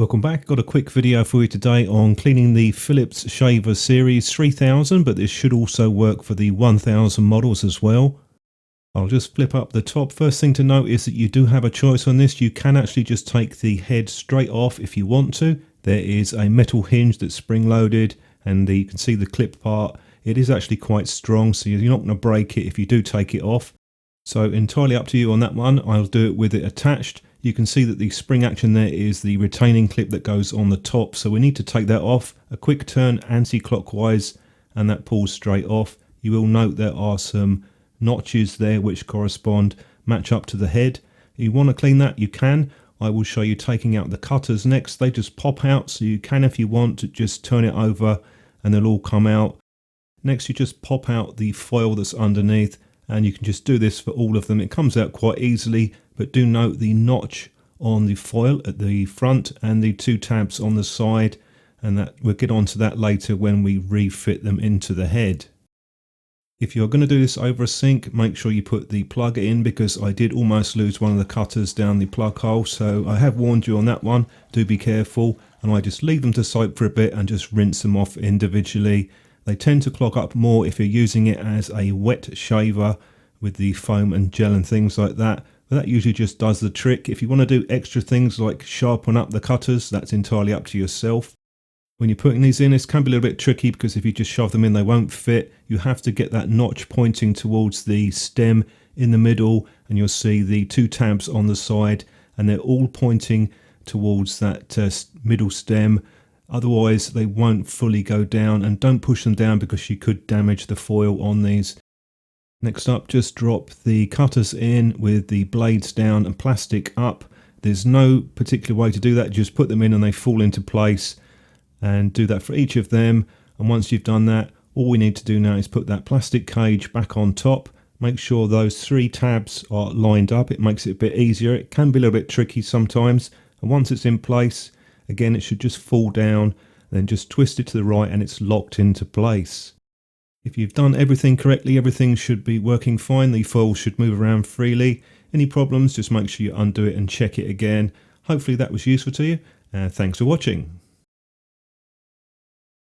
Welcome back. Got a quick video for you today on cleaning the Philips Shaver Series 3000, but this should also work for the 1000 models as well. I'll just flip up the top. First thing to note is that you do have a choice on this. You can actually just take the head straight off if you want to. There is a metal hinge that's spring loaded, and you can see the clip part. It is actually quite strong, so you're not going to break it if you do take it off. So entirely up to you on that one. I'll do it with it attached. You can see that the spring action there is the retaining clip that goes on the top, so we need to take that off. A quick turn anti-clockwise and that pulls straight off. You will note there are some notches there which match up to the head. If you want to clean that, you can. I will show you taking out the cutters next. They just pop out, so you can, if you want, to just turn it over and they'll all come out. Next, you just pop out the foil that's underneath, and you can just do this for all of them. It comes out quite easily, but do note the notch on the foil at the front and the two tabs on the side, and that we'll get onto that later when we refit them into the head. If you're going to do this over a sink, make sure you put the plug in, because I did almost lose one of the cutters down the plug hole, so I have warned you on that one. Do be careful, and I just leave them to soak for a bit and just rinse them off individually. They tend to clog up more if you're using it as a wet shaver with the foam and gel and things like that. But that usually just does the trick. If you want to do extra things like sharpen up the cutters, that's entirely up to yourself. When you're putting these in, it can be a little bit tricky, because if you just shove them in, they won't fit. You have to get that notch pointing towards the stem in the middle, and you'll see the two tabs on the side, and they're all pointing towards that middle stem. Otherwise they won't fully go down, and don't push them down because you could damage the foil on these. Next up, just drop the cutters in with the blades down and plastic up. There's no particular way to do that, just put them in and they fall into place, and do that for each of them. And once you've done that, all we need to do now is put that plastic cage back on top. Make sure those three tabs are lined up. It makes it a bit easier. It can be a little bit tricky sometimes, and once it's in place, again, it should just fall down, then just twist it to the right and it's locked into place. If you've done everything correctly, everything should be working fine. The foil should move around freely. Any problems, just make sure you undo it and check it again. Hopefully that was useful to you. Thanks for watching.